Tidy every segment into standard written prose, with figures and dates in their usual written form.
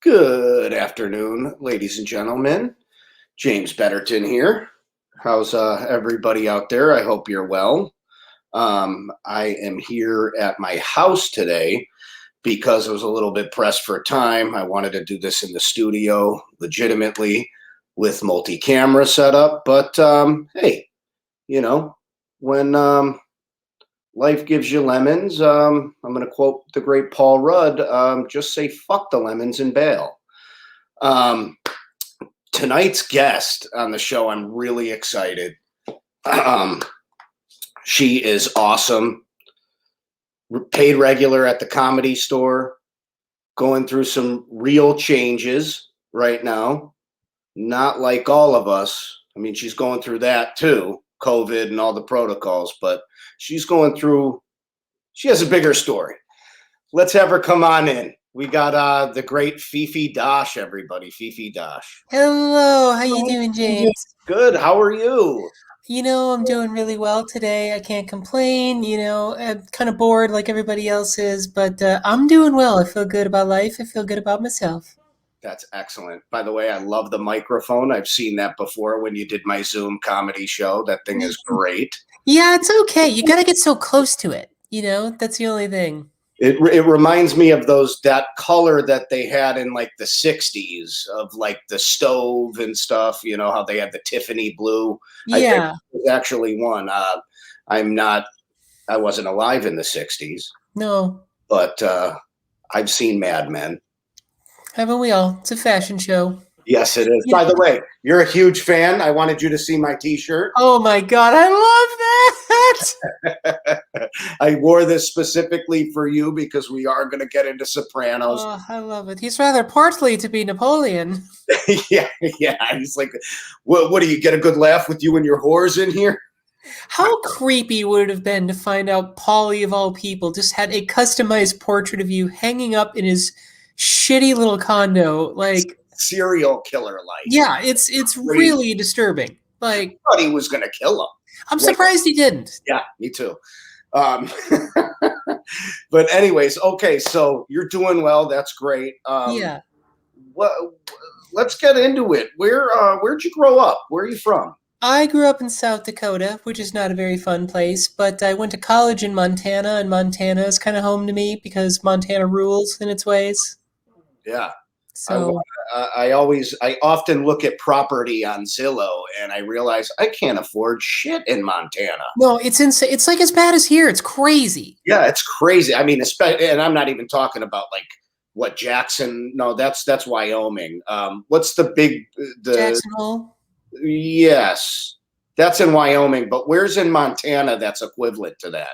Good afternoon, ladies and gentlemen. James Betterton here. How's everybody out there? I hope you're well. I am here at my house today because I was a little bit pressed for time. I wanted to do this in the studio legitimately with multi-camera setup, but hey, you know, when life gives you lemons, I'm going to quote the great Paul Rudd, just say fuck the lemons and bail. Um, Tonight's guest on the show, I'm really excited. Um, she is awesome. Paid regular at the Comedy Store, going through some real changes right now. Not like all of us. I mean, she's going through that too, COVID and all the protocols, but she has a bigger story. Let's have her come on in. We got the great Fifi Dosch, everybody. Fifi Dosch. Hello, how you doing, James? Good. How are you? I'm doing really well today. I can't complain. I'm kind of bored like everybody else is, but I'm doing well. I feel good about life. I feel good about myself. That's excellent. By the way, I love the microphone. I've seen that before when you did my Zoom comedy show. That thing is great. Yeah, it's okay. You gotta get so close to it. That's the only thing. It reminds me of that color that they had in like the 60s of like the stove and stuff, how they had the Tiffany blue. I think Yeah. it was actually one. I wasn't alive in the 60s, No. but I've seen Mad Men. Haven't we all? It's a fashion show. Yes, it is. By the way, you're a huge fan. I wanted you to see my T-shirt. Oh my God, I love that! I wore this specifically for you because we are going to get into Sopranos. Oh, I love it. He's rather portly to be Napoleon. yeah. He's like, what do you get a good laugh with you and your whores in here? How creepy would it have been to find out Paulie, of all people, just had a customized portrait of you hanging up in his shitty little condo? Like, serial killer life. Yeah, it's really disturbing. Like, I thought he was going to kill him. I'm surprised he didn't. Yeah, me too. But anyways, okay, so you're doing well. That's great. Yeah. Let's get into it. Where'd you grow up? Where are you from? I grew up in South Dakota, which is not a very fun place, but I went to college in Montana, and Montana is kind of home to me because Montana rules in its ways. Yeah. So I often look at property on Zillow and I realize I can't afford shit in Montana. No, it's insane. It's like as bad as here. It's crazy. Yeah, it's crazy. I mean, and I'm not even talking about like what Jackson. No, that's Wyoming. What's the Jackson Hole? Yes, that's in Wyoming. But where's in Montana that's equivalent to that?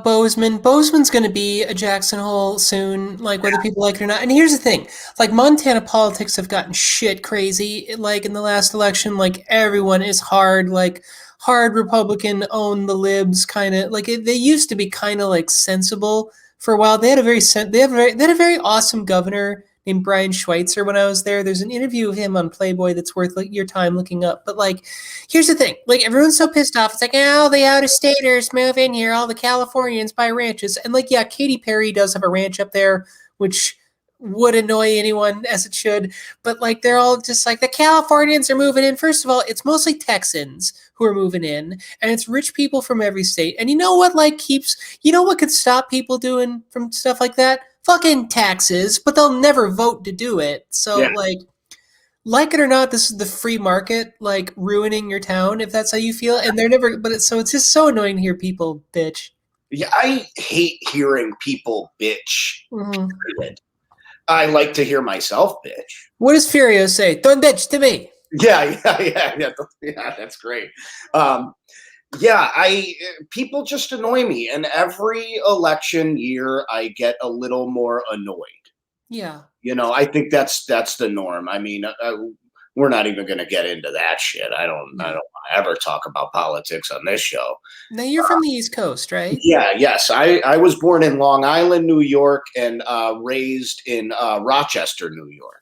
Bozeman. Bozeman's going to be a Jackson Hole soon, like whether people like it or not. And here's the thing, like Montana politics have gotten shit crazy. Like in the last election, like everyone is hard Republican, own the libs kind of. Like they used to be kind of like sensible for a while. They had a very awesome governor named Brian Schweitzer when I was there. There's an interview of him on Playboy that's worth your time looking up. But like, here's the thing, like everyone's so pissed off. It's like, oh, the out-of-staters move in here, all the Californians buy ranches. And like, yeah, Katy Perry does have a ranch up there, which would annoy anyone as it should. But like, they're all just like, the Californians are moving in. First of all, it's mostly Texans who are moving in, and it's rich people from every state. And you know what could stop people doing from stuff like that? Fucking taxes, but they'll never vote to do it. So yeah. like it or not, this is the free market, like ruining your town if that's how you feel. And they're never, it's just so annoying to hear people bitch. Yeah, I hate hearing people bitch. Mm-hmm. I like to hear myself bitch. What does Furio say? Don't bitch to me. Yeah, that's great. People just annoy me, and every election year I get a little more annoyed. Yeah. I think that's the norm. I mean, we're not even going to get into that shit. I don't want to ever talk about politics on this show. Now you're from the East Coast, right? Yeah, yes. I was born in Long Island, New York, and raised in Rochester, New York.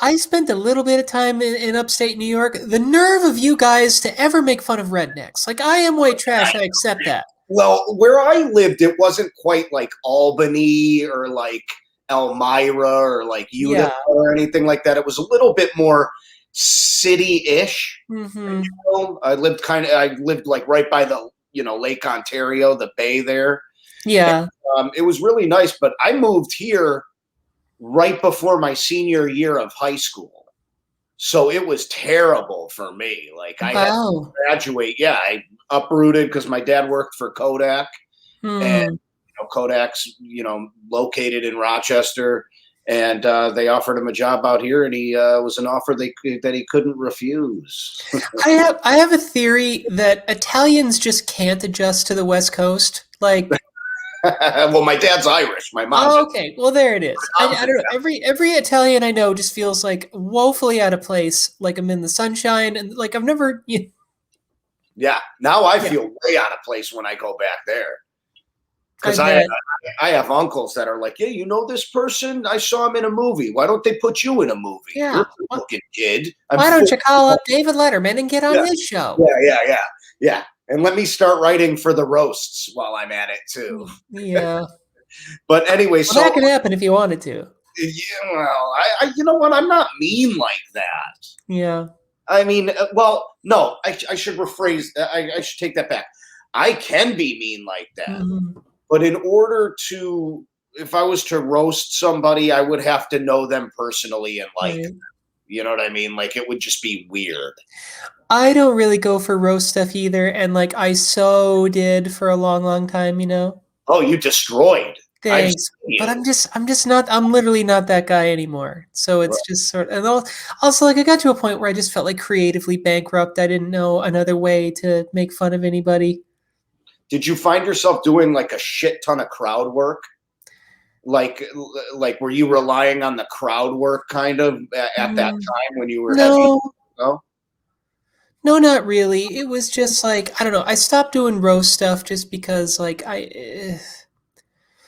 I spent a little bit of time in upstate New York. The nerve of you guys to ever make fun of rednecks. Like, I am white trash. I accept that. Well, where I lived, it wasn't quite like Albany or like Elmira or like Utica Yeah. or anything like that. It was a little bit more city-ish. Mm-hmm. I lived like right by the Lake Ontario, the bay there. Yeah. It was really nice, but I moved here right before my senior year of high school. So it was terrible for me. Like I had to Wow. graduate. Yeah, I uprooted because my dad worked for Kodak, and Hmm. Kodak's located in Rochester, and they offered him a job out here, and he was an offer that he couldn't refuse. I have a theory that Italians just can't adjust to the West Coast. Like, Well, my dad's Irish. My mom's oh, okay, well there it is. I mom's don't know. Every Italian I know just feels like woefully out of place. Like I'm in the sunshine, and like I've never. Yeah. Now I Yeah, feel way out of place when I go back there I because bet. I have uncles that are like, yeah, you know this person? I saw him in a movie. Why don't they put you in a movie? You're Yeah. a good looking kid. I'm Why don't 40. you call up David Letterman and get on Yeah. his show? Yeah. And let me start writing for the roasts while I'm at it too. Yeah. But anyway, Well, that so could happen if you wanted to. yeah, well, you know what? I'm not mean like that. Yeah. I mean, well, no, I should rephrase. I should take that back. I can be mean like that, Mhm. but in order to, if I was to roast somebody, I would have to know them personally and like Right. them. You know what I mean? Like it would just be weird. I don't really go for roast stuff either, and like I so did for a long, long time, you know. Oh, you destroyed. I've Thanks. seen But you. I'm just not, I'm literally not that guy anymore. So it's just sort of, and also like I got to a point where I just felt like creatively bankrupt. I didn't know another way to make fun of anybody. Did you find yourself doing like a shit ton of crowd work? Like, were you relying on the crowd work kind of at that Mm, time when you were heavy? no, No. no, not really. It was just like, I don't know. I stopped doing roast stuff just because like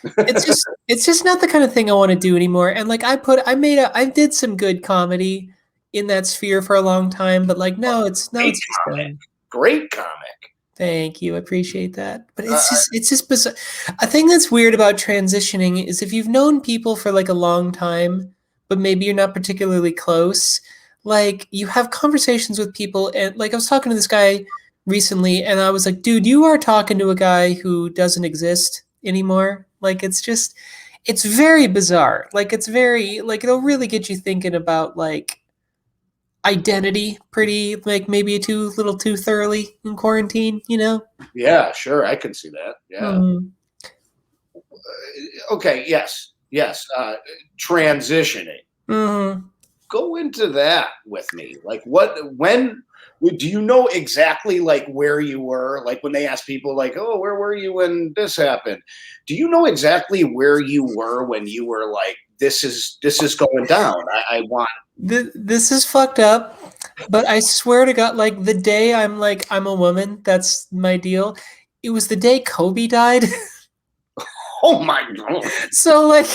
it's just not the kind of thing I want to do anymore. And like I did some good comedy in that sphere for a long time, but like Great now it's just comic. done. Great comic. Thank you. I appreciate that. But Uh, it's just bizarre. A thing that's weird about transitioning is if you've known people for like a long time, but maybe you're not particularly close, like you have conversations with people and like I was talking to this guy recently and I was like, dude, you are talking to a guy who doesn't exist anymore. Like it's very bizarre. Like it's very like it'll really get you thinking about like identity pretty like maybe too little too thoroughly in quarantine, you know? yeah, sure, I can see that. Yeah. Mhm. Okay. Yes. Yes. Transitioning. Mhm. Go into that with me. Like, when? Do you know exactly like where you were? Like when they ask people, like, "Oh, where were you when this happened?" Do you know exactly where you were when you were like, "This is going down. I want." This is fucked up, but I swear to God, like the day I'm like I'm a woman, that's my deal. It was the day Kobe died. Oh my god. So like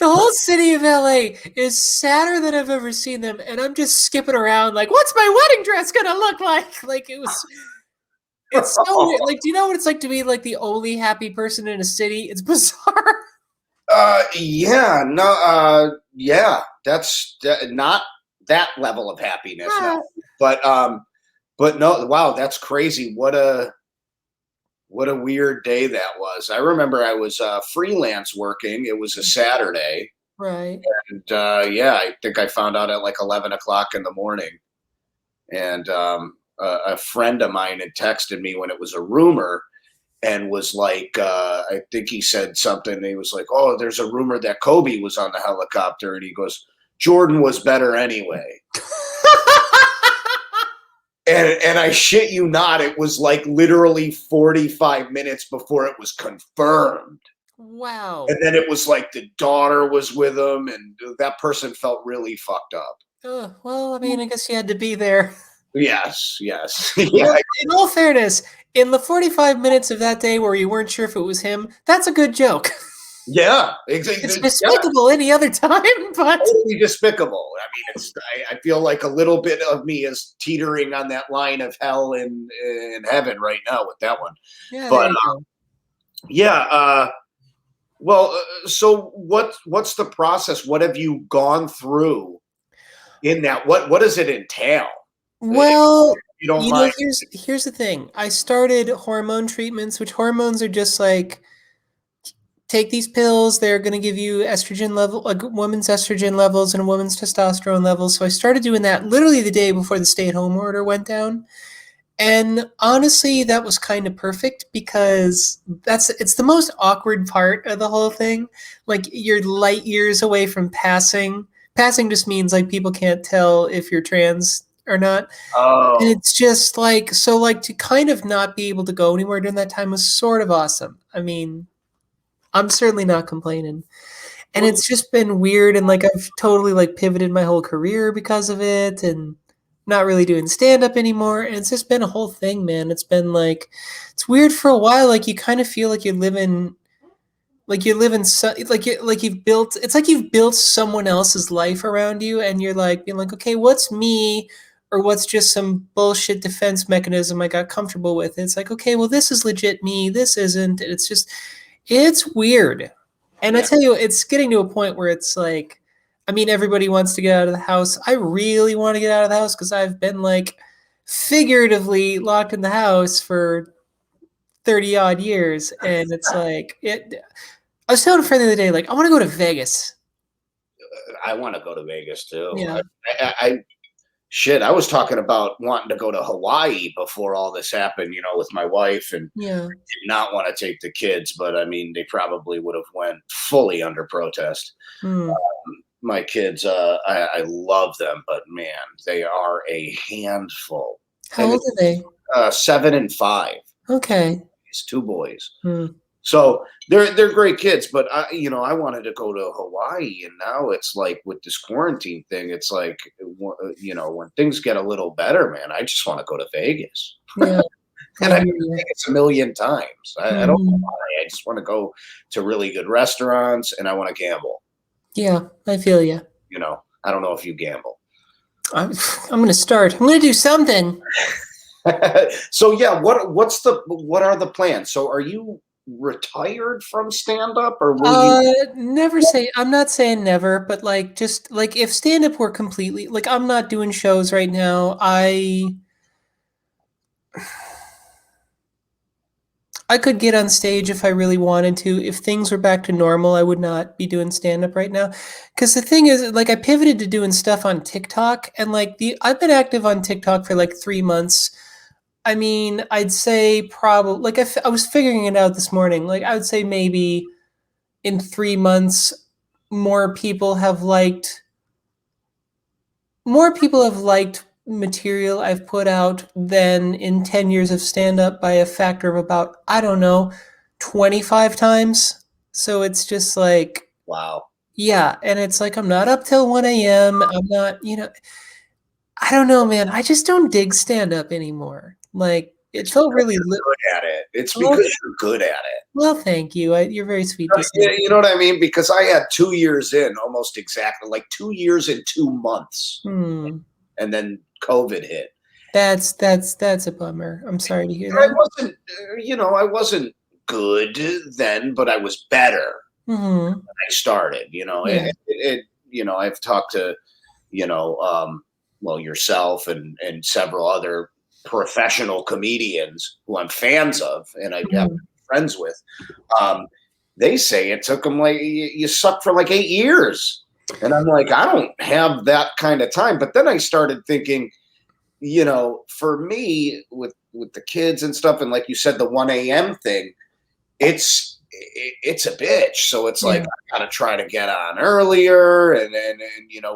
the whole city of LA is sadder than I've ever seen them, and I'm just skipping around like, what's my wedding dress gonna look like? Like it's so weird. Like, do you know what it's like to be like the only happy person in a city? It's bizarre. Yeah, no, yeah, not that level of happiness, no. But no, wow, that's crazy. What a weird day that was. I remember I was freelance working. It was a Saturday, Right. and yeah, I think I found out at like 11 o'clock in the morning. And a friend of mine had texted me when it was a rumor, and was like, I think he said something. He was like, "Oh, there's a rumor that Kobe was on the helicopter," and he goes, "Jordan was better anyway." And I shit you not, it was like literally 45 minutes before it was confirmed. Wow. And then it was like the daughter was with him, and that person felt really fucked up. Well, I mean, I guess you had to be there. Yes, yes, Well, yeah, in all fairness, in the 45 minutes of that day where you weren't sure if it was him, that's a good joke. yeah, It's exactly. Yeah, despicable any other time, but totally despicable. I mean, I feel like a little bit of me is teetering on that line of hell and heaven right now with that one. yeah, there But you go. yeah, Well, so what's the process? What have you gone through in that? What does it entail? If Well, you don't you know, mind. here's the thing. I started hormone treatments, which hormones are just like take these pills. They're going to give you estrogen level, like woman's estrogen levels and a woman's testosterone levels. So I started doing that literally the day before the stay-at-home order went down. And honestly, that was kind of perfect because it's the most awkward part of the whole thing. Like you're light years away from passing. Passing just means like people can't tell if you're trans or not. And Oh, it's just like so like to kind of not be able to go anywhere during that time was sort of awesome. I mean, I'm certainly not complaining. And well, it's just been weird and like I've totally like pivoted my whole career because of it and not really doing stand up anymore and it's just been a whole thing, man. It's been like it's weird for a while like you kind of feel like you're living so, like you've built it's like you've built someone else's life around you and you're like being like okay what's me or what's just some bullshit defense mechanism I got comfortable with. It's like okay well this is legit me, this isn't. And it's just it's weird. And I yeah. tell you it's getting to a point where it's like I mean everybody wants to get out of the house. I really want to get out of the house because I've been like figuratively locked in the house for 30 odd years and it's like it I was telling a friend the other day, like, I want to go to Vegas. I want to go to Vegas too. Yeah, Shit, I was talking about wanting to go to Hawaii before all this happened, with my wife, and yeah. did not want to take the kids, but I mean, they probably would have went fully under protest. Hmm. My kids, I love them, but man, they are a handful. How And old are they? 7 and 5. Okay. It's two boys. Hmm. So they're great kids, but I wanted to go to Hawaii, and now it's like with this quarantine thing, it's like when things get a little better, man, I just want to go to Vegas, Yeah, I and I've hear been to you. Vegas a million times. I don't know Hmm. why. I just want to go to really good restaurants, and I want to gamble. Yeah, I feel you. I don't know if you gamble. I'm, I'm gonna start. I'm gonna do something. So yeah, what are the plans? So are you retired from stand up, or will you? Never say. I'm not saying never, but like, just like if stand up were completely like, I'm not doing shows right now. I could get on stage if I really wanted to. If things were back to normal, I would not be doing stand up right now. Cuz the thing is like I pivoted to doing stuff on TikTok and like the I've been active on TikTok for like 3 months. I mean, I'd say probably like I was figuring it out this morning. Like I would say maybe in 3 months more people have liked more people have liked material I've put out than in 10 years of stand up by a factor of about, I don't know, 25 times. So it's just like, Wow. yeah. And it's like, I'm not up till 1 a.m. I'm not, I don't know, man. I just don't dig stand up anymore. Like, it It's felt because really, you're good at it. It's well, because you're good at it. well, thank you. You're very sweet to say. Yeah, you know what I mean? Because I had 2 years in, almost exactly, like 2 years and 2 months, Hmm. and then COVID hit. That's a bummer. I'm sorry to hear And I that. wasn't, I wasn't good then, but I was better Hmm. when I started. Yeah. I've talked to, you know, um, well, yourself and several other professional comedians who I'm fans of, and I have Mhm. friends with. Um, they say it took them like you sucked for like 8 years, and I'm like, I don't have that kind of time. But then I started thinking, for me with the kids and stuff, and like you said, the 1 a.m. thing, it's a bitch. So it's Yeah. like I gotta try to get on earlier, and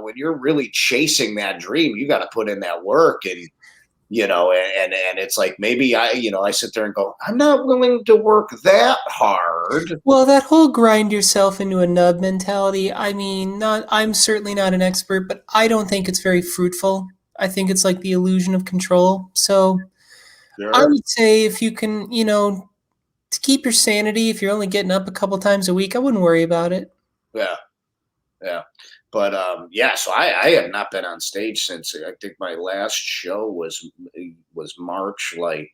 when you're really chasing that dream, you got to put in that work, and it's like maybe I sit there and go, I'm not willing to work that hard. Well, that whole grind yourself into a nub mentality, I mean, not I'm certainly not an expert, but I don't think it's very fruitful. I think it's like the illusion of control. So, I Sure. would say if you can, to keep your sanity, if you're only getting up a couple times a week, I wouldn't worry about it. Yeah. Yeah. But yeah, so I have not been on stage since I think my last show was March like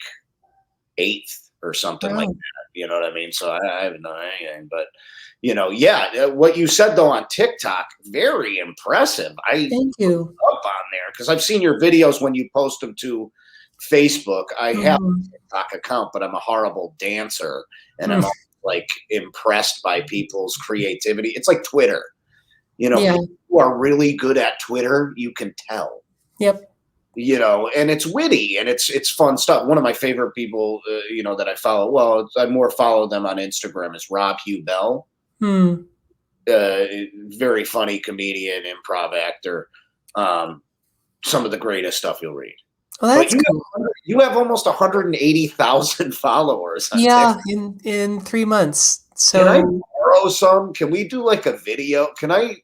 8th. or something like Wow. that. You know what I mean? So I haven't done anything, but yeah, what you said though on TikTok, very impressive. I Thank you. up on there because I've seen your videos when you post them to Facebook. I have Mhm. a TikTok account, but I'm a horrible dancer, and I'm Mm. always, like impressed by people's creativity. It's like Twitter. Yeah. People who are really good at Twitter, you can tell. Yep. And it's witty and it's fun stuff. One of my favorite people, that I follow. Well, I more follow them on Instagram is Rob Hugh Bell. Hmm. Uh, Very funny comedian, improv actor. Um, some of the greatest stuff you'll read. Well, But that's cool. you have almost 180,000 followers on TikTok. Yeah, in 3 months. Can I So borrow some? Can we do like a video? Can I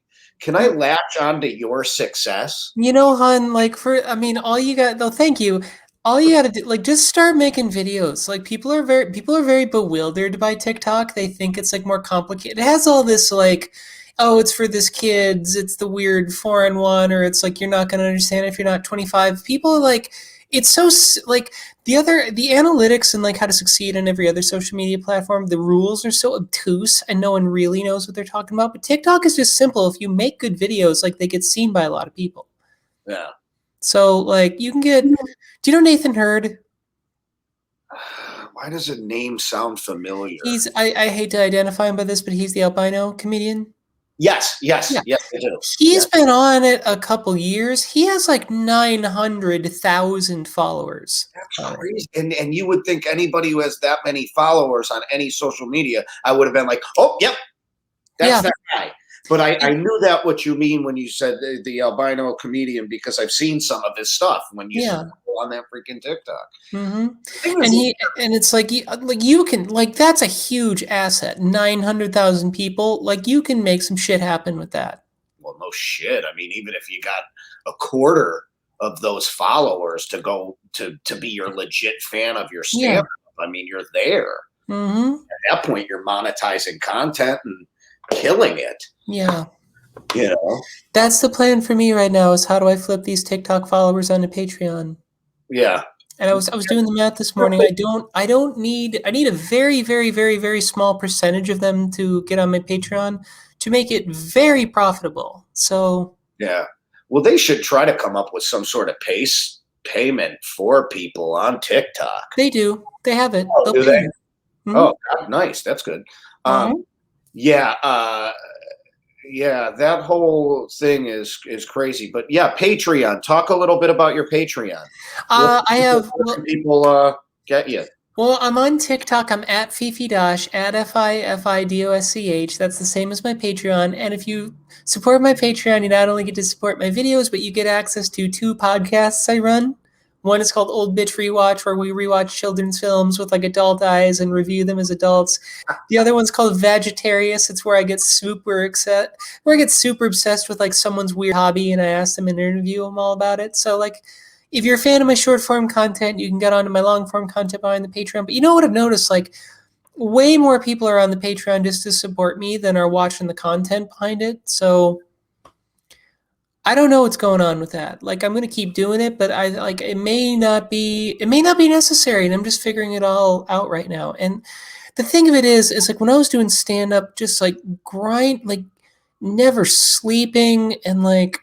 latch onto your success? hon, like I mean, all you got though, thank you. All you gotta do, like, just start making videos. Like, people are very bewildered by TikTok. They think it's like more complicated. It has all this like, oh, it's for this kids. It's the weird foreign one, or it's like you're not gonna understand if you're not 25. People like it's so like the analytics and like how to succeed on every other social media platform. The rules are so obtuse, and no one really knows what they're talking about. But TikTok is just simple. If you make good videos, like they get seen by a lot of people. Yeah. So like you can get. Do you know Nathan Hurd? Why does a name sound familiar? I hate to identify him by this, but he's the albino comedian. Yes, yes, Yeah. yes, I do. He's Yes. been on it a couple years. He has like 900,000 followers That's on it. crazy. And you would think anybody who has that many followers on any social media, I would have been like, oh, yep, that's Yeah. that guy. But I knew that what you mean when you said the albino comedian because I've seen some of his stuff when you Yeah. scroll on that freaking TikTok. Hmm. The thing And is, it's like you can like that's a huge asset. 900,000 people. Like you can make some shit happen with that. well, no shit. I mean, even if you got a quarter of those followers to go to be your legit fan of your Yeah. stand-up, I mean, you're there. Hmm. At that point, you're monetizing content and killing it. Yeah. You know? That's the plan for me right now is how do I flip these TikTok followers onto Patreon? Yeah. And I was doing the math this morning. I need a very, very, very, very small percentage of them to get on my Patreon to make it very profitable. So Yeah. Well, they should try to come up with some sort of pace payment for people on TikTok. they do. They have it. Oh, They'll do pay they? you. Hmm. Oh, nice. That's good. Hmm. Yeah. Yeah. That whole thing is crazy. But yeah, Patreon. Talk a little bit about your Patreon. I have Where can people get you? well, I'm on TikTok. I'm at Fifi Dosch, at FIFIDOSCH. That's the same as my Patreon. And if you support my Patreon, you not only get to support my videos, but you get access to 2 podcasts I run. One is called Old Bitch Rewatch, where we rewatch children's films with like adult eyes and review them as adults. The other one's called Vegetarius. It's where I get super obsessed with like someone's weird hobby, and I ask them and interview them all about it. So like, if you're a fan of my short form content, you can get onto my long form content behind the Patreon. But you know what I've noticed? Like, way more people are on the Patreon just to support me than are watching the content behind it. So I don't know what's going on with that. Like, I'm gonna keep doing it, but I like it may not be necessary, and I'm just figuring it all out right now. And the thing of it is like when I was doing stand up, just like like never sleeping and like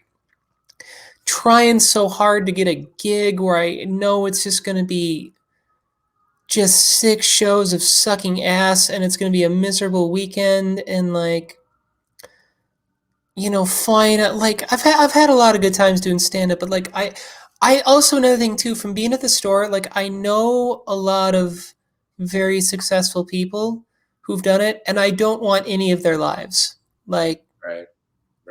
trying so hard to get a gig where I know it's just going to be just 6 shows of sucking ass and it's going to be a miserable weekend and like flying out. Like I've had a lot of good times doing stand up, but like I also another thing too from being at the store, like I know a lot of very successful people who've done it and I don't want any of their lives. Like, Right.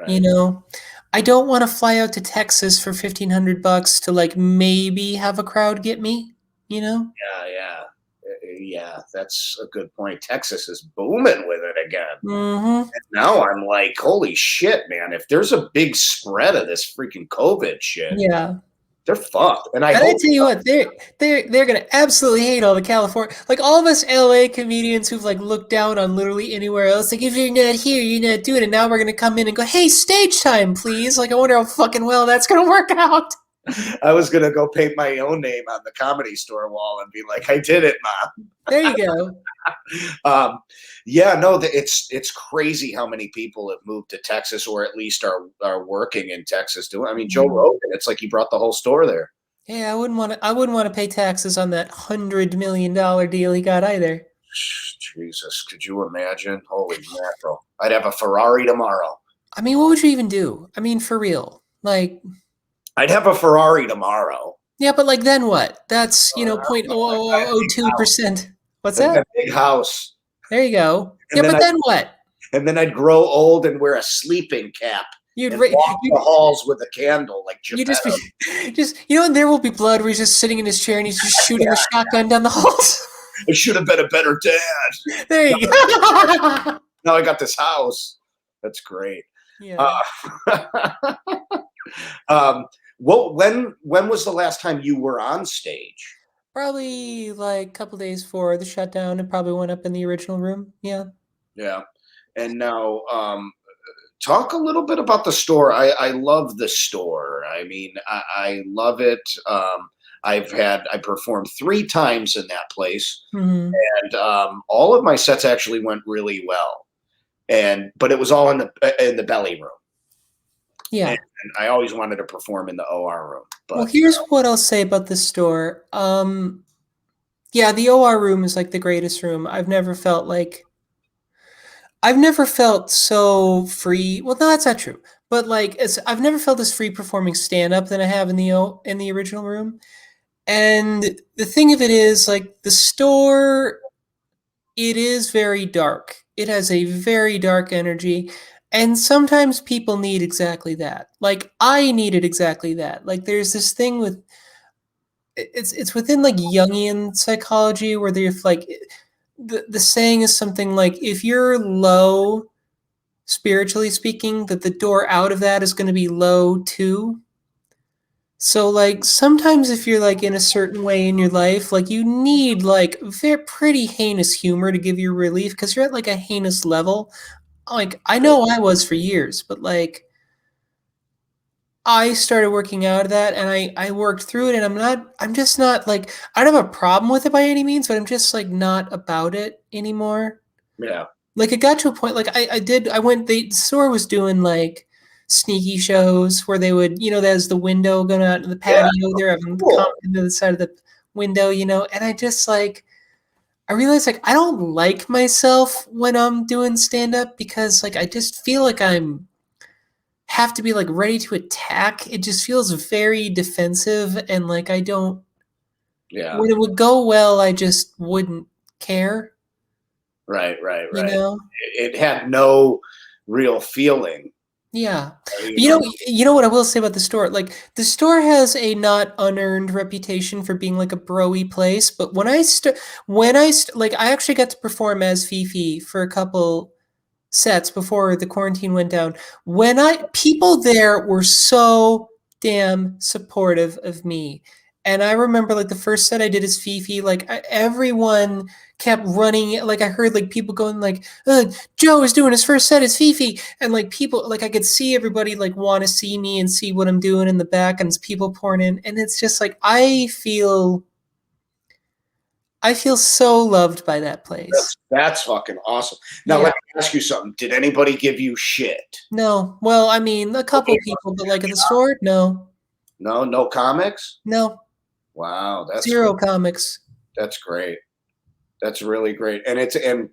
you Right. know, I don't want to fly out to Texas for $1,500 to like maybe have a crowd get me, you know? Yeah. Yeah. Yeah. That's a good point. Texas is booming with it again. Mm-hmm. Now I'm like, holy shit, man! If there's a big spread of this freaking COVID shit, Yeah. they're fucked. And I And I hope tell you what, they're gonna absolutely hate all the California, like all of us LA comedians who've like looked down on literally anywhere else. Like if you're not here, you're not doing it. Now we're gonna come in and go, hey, stage time, please. Like I wonder how fucking well that's gonna work out. I was gonna go paint my own name on the Comedy Store wall and be like, "I did it, Mom." There you go. Yeah, no, it's crazy how many people have moved to Texas, or at least are working in Texas. Doing, I mean, Joe Mhm. Rogan. It's like he brought the whole store there. Yeah, I wouldn't want to pay taxes on that $100 million deal he got either. Jesus, could you imagine? Holy mackerel! I'd have a Ferrari tomorrow. I mean, what would you even do? I mean, for real. Like, I'd have a Ferrari tomorrow. yeah, but like then what? That's, I point don't oh know. I'd buy oh a oh oh big two house. percent What's I'd buy that? a big house, There you go. Yeah, and then but I then what? and then I'd grow old and wear a sleeping cap You'd and ra- walk the you halls with a candle like you Geppetto. just be just and There Will Be Blood where he's just sitting in his chair and he's just shooting a shotgun down the halls. I should have been a better dad. There you go. Now I got this house. That's great. Yeah. Uh, when was the last time you were on stage? Probably like a couple days before the shutdown and probably went up in the original room. Yeah. Yeah. And now, talk a little bit about the store. I love the store. I mean, I love it. I performed 3 times in that place, Hmm. and all of my sets actually went really well. But it was all in the belly room, and Yeah. I always wanted to perform in the OR room. Well, But here's what I'll say about the store. Yeah, the OR room is like the greatest room. I've never felt so free. Well, no, that's not true. But I've never felt as free performing stand up than I have in the original room. And the thing of it is, like the store, it is very dark. It has a very dark energy. And sometimes people need exactly that. Like I needed exactly that. Like there's this thing with it's within like Jungian psychology where there's like the saying is something like if you're low spiritually speaking, that the door out of that is going to be low too. So like sometimes if you're like in a certain way in your life, like you need like very pretty heinous humor to give you relief because you're at like a heinous level. Like I know I was for years, but like I started working out of that and I worked through it and I'm just not like I don't have a problem with it by any means, but I'm just like not about it anymore. yeah, Like it got to a point like I went the store was doing like sneaky shows where they would, there's the window going out to the yeah, patio there having the cool. comp into the side of the window, and I just like I realized like I don't like myself when I'm doing stand up because like I just feel like I'm have to be like ready to attack. It just feels very defensive and like I don't Yeah, when it would go well, I just wouldn't care, right, right, you right. know? It had no real feeling. Yeah. You But know, you know what I will say about the store? Like the store has a not unearned reputation for being like a broy place, but like I actually got to perform as Fifi for a couple sets before the quarantine went down. When I people there were so damn supportive of me. And I remember like the first set I did as Fifi, like everyone kept running. Like I heard like people going like, Joe is doing his first set as Fifi. And like people, like I could see everybody like want to see me and see what I'm doing in the back and it's people pouring in. And it's just like, I feel so loved by that place. that's fucking awesome. Now Yeah. let me ask you something. Did anybody give you shit? No. Well, I mean, a couple people, but like at the store, no. No, no comics. No. Wow, Zero comics. that's great. That's really great. And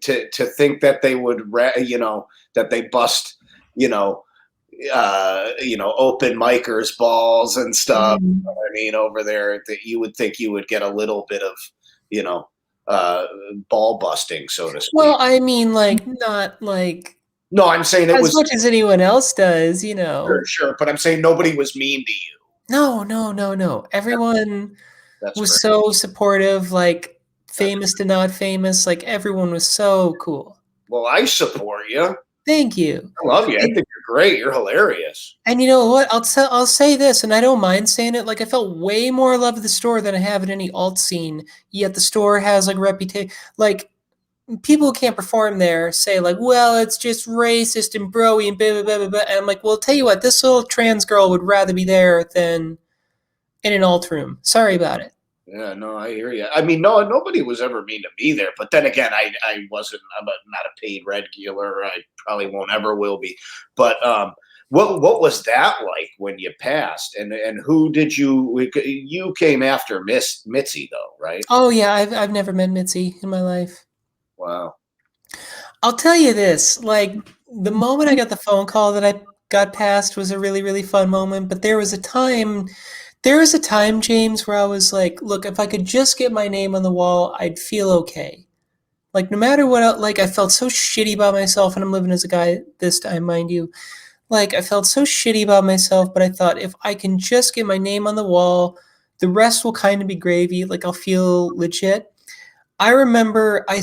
to think that they would that they bust you know open micers balls and stuff. Mhm. I mean, over there, that you would think you would get a little bit of you know uh, ball busting, so to speak. Well, I mean, like, not like No, I'm saying it as was much as anyone else does. sure, sure, but I'm saying nobody was mean to you. No, no, no, no. Everyone That's was great. so supportive, like That's famous to not famous. Like everyone was so cool. well, I support you. Thank you. I love you. I think And, you're great. You're hilarious. and you know what? I'll say this, and I don't mind saying it. Like I felt way more love of the store than I have at any alt scene. Yet the store has like reputation. Like people who can't perform there say like, well, it's just racist and broy and blah blah blah blah. And I'm like, well, I'll tell you what, this little trans girl would rather be there than in an alt room. Sorry about it. Yeah, no, I hear you. I mean, no, nobody was ever mean to me there. But then again, I wasn't. Not a paid regular. I probably won't ever will be. But what was that like when you passed? And who did you? You came after Miss Mitzi, though, right? Oh yeah, I've never met Mitzi in my life. Wow. I'll tell you this, like the moment I got the phone call that I got passed was a really, really fun moment. But there was a time, James, where I was like, look, if I could just get my name on the wall, I'd feel okay. Like no matter what, like I felt so shitty about myself, and I'm living as a guy this time, mind you. Like I felt so shitty about myself, but I thought if I can just get my name on the wall, the rest will kind of be gravy. Like I'll feel legit. I remember I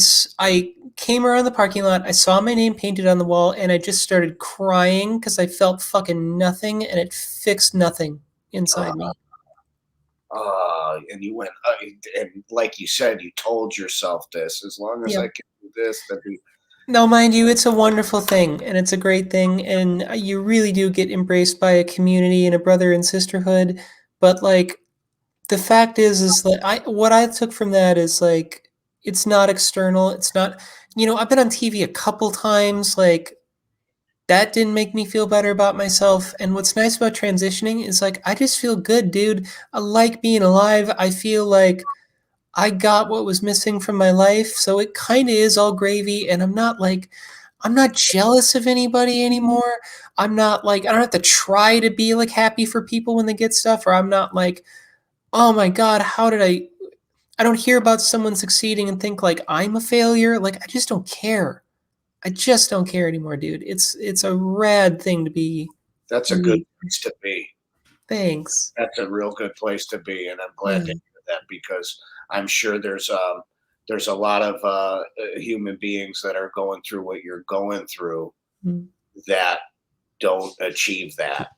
came around the parking lot, I saw my name painted on the wall, and I just started crying because I felt fucking nothing, and it fixed nothing inside me. And you went, and like you said, you told yourself this: as long as I Yep. can do this, that be. No, mind you, it's a wonderful thing, and it's a great thing, and you really do get embraced by a community and a brother and sisterhood. But like, the fact is that what I took from that is like, it's not external. It's not, I've been on TV a couple times. Like, that didn't make me feel better about myself. And what's nice about transitioning is like, I just feel good, dude. I like being alive. I feel like I got what was missing from my life. So it kind of is all gravy. And I'm not jealous of anybody anymore. I'm not like, I don't have to try to be like happy for people when they get stuff, or I'm not like, oh my God, I don't hear about someone succeeding and think like I'm a failure. Like, I just don't care. I just don't care anymore, dude. It's a rad thing to be. That's a good Me. place to be. Thanks. That's a real good place to be, and I'm glad to Yeah. hear that because I'm sure there's a lot of human beings that are going through what you're going through Mm. that don't achieve that.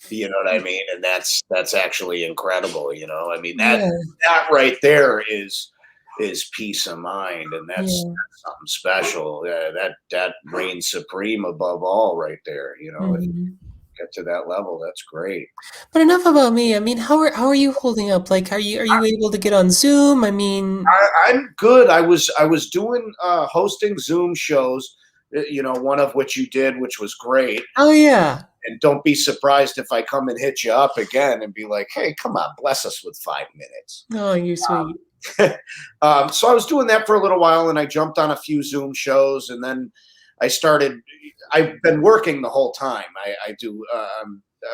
You know what I mean? And that's actually incredible. I mean Yeah. that right there is peace of mind, and Yeah. that's something special. That reigns supreme above all, right there. If you Mhm. get to that level, that's great. But enough about me. I mean, how are you holding up? Like, are you able to get on Zoom? I mean, I'm good. I was doing hosting Zoom shows, one of which you did, which was great. oh yeah. And don't be surprised if I come and hit you up again and be like, "Hey, come on, bless us with 5 minutes." Oh, you're sweet. So I was doing that for a little while, and I jumped on a few Zoom shows, and then I started. I've been working the whole time. I do.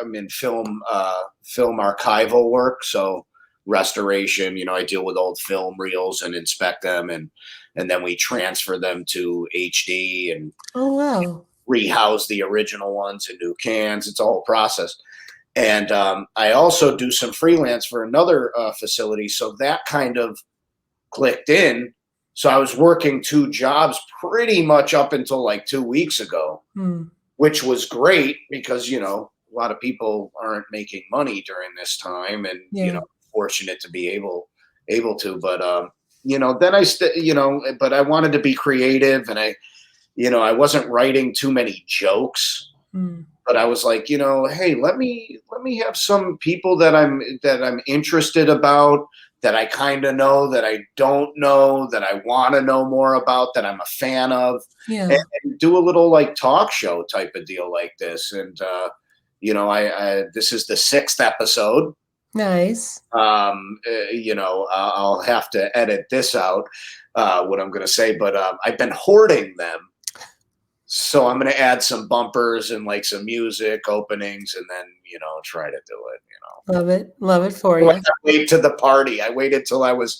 I'm in film archival work, so restoration. I deal with old film reels and inspect them, and then we transfer them to HD and Oh wow. rehouse the original ones in new cans. It's a whole process. And I also do some freelance for another facility, so that kind of clicked in. So I was working two jobs pretty much up until like 2 weeks ago, Hmm. which was great because a lot of people aren't making money during this time, and Yeah. fortunate to be able to. But then but I wanted to be creative, and I wasn't writing too many jokes, Hmm. but I was like, hey, let me have some people that I'm interested about, that I kind of know, that I don't know, that I want to know more about, that I'm a fan of, and, Yeah. and do a little like talk show type of deal like this. And I this is the sixth episode. Nice. I'll have to edit this out, what I'm going to say, but I've been hoarding them. So I'm going to add some bumpers and like some music openings, and then, try to do it. Love it. Love it for So I you. wait to the party. I waited till I was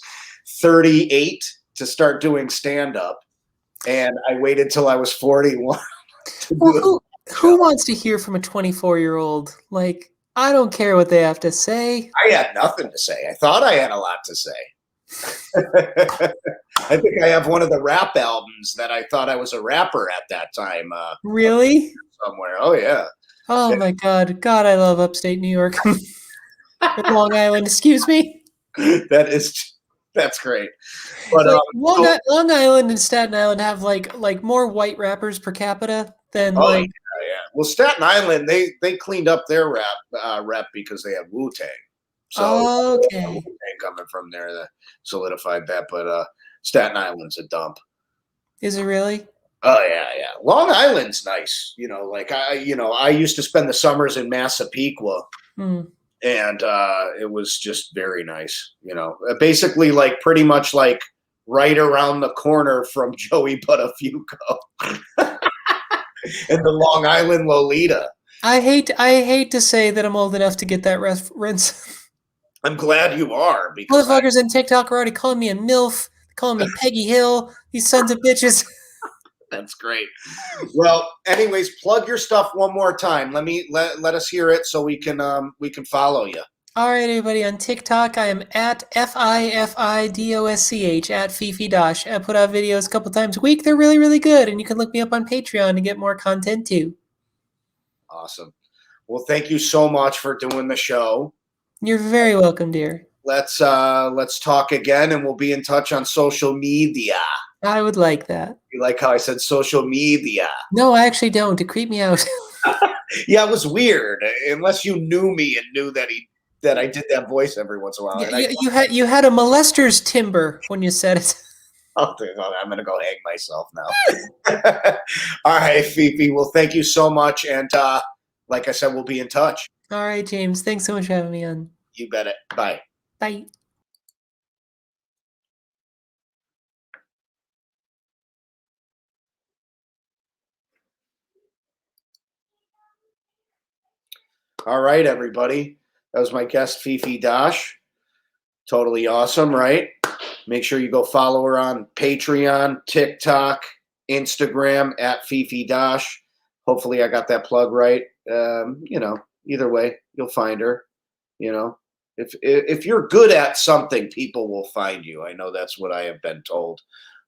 38 to start doing stand up, and I waited till I was 41 to Well, do a who show. wants to hear from a 24-year-old? Like, I don't care what they have to say. I had nothing to say. I thought I had a lot to say. I think I have one of the rap albums that I thought I was a rapper at that time, Really? somewhere. Oh yeah. Oh my God. God, I love upstate New York. Or Long Island, excuse me. That's great. But Like Long, so, Long Island and Staten Island have like more white rappers per capita than oh yeah, like yeah. Well, Staten Island, they cleaned up their rap because they had Wu Tang. So Okay. coming from there that solidified that. But Staten Island's a dump. Is it really? Oh yeah, yeah. Long Island's nice. I used to spend the summers in Massapequa, Hmm. and it was just very nice. Basically like pretty much like right around the corner from Joey Buttafuoco and the Long Island Lolita. I hate to say that I'm old enough to get that reference. I'm glad you are because Motherfuckers on TikTok are already calling me a MILF, calling me Peggy Hill, these sons of bitches. that's great. Well, anyways, plug your stuff one more time. Let us hear it so we can follow you. All right, everybody, on TikTok, I am at FIFIDOSCH, at Fifi Dosch. I put out videos a couple times a week. They're really, really good, and you can look me up on Patreon to get more content too. Awesome. Well, thank you so much for doing the show. You're very welcome, dear. Let's talk again, and we'll be in touch on social media. I would like that. You like how I said social media? No, I actually don't. It creeped me out. Yeah, it was weird. Unless you knew me and knew that I did that voice every once in a while. Yeah, And you had a molester's timbre when you said it. I'm gonna go hang myself now. All right, Fifi. Well, thank you so much, and like I said, we'll be in touch. All right, James. Thanks so much for having me on. You bet it. Bye. Bye. All right, everybody. That was my guest, Fifi Dosch. Totally awesome, right? Make sure you go follow her on Patreon, TikTok, Instagram at Fifi Dosch. Hopefully, I got that plug right. Either way, you'll find her. If you're good at something, people will find you. I know that's what I have been told.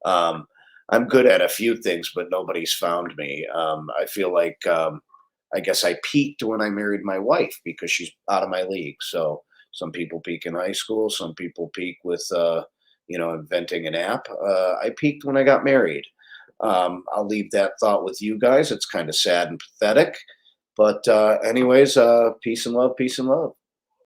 I'm good at a few things, but nobody's found me. I feel like I guess I peaked when I married my wife because she's out of my league. So some people peak in high school, some people peak with inventing an app. I peaked when I got married. I'll leave that thought with you guys. It's kind of sad and pathetic. But anyways, peace and love, peace and love.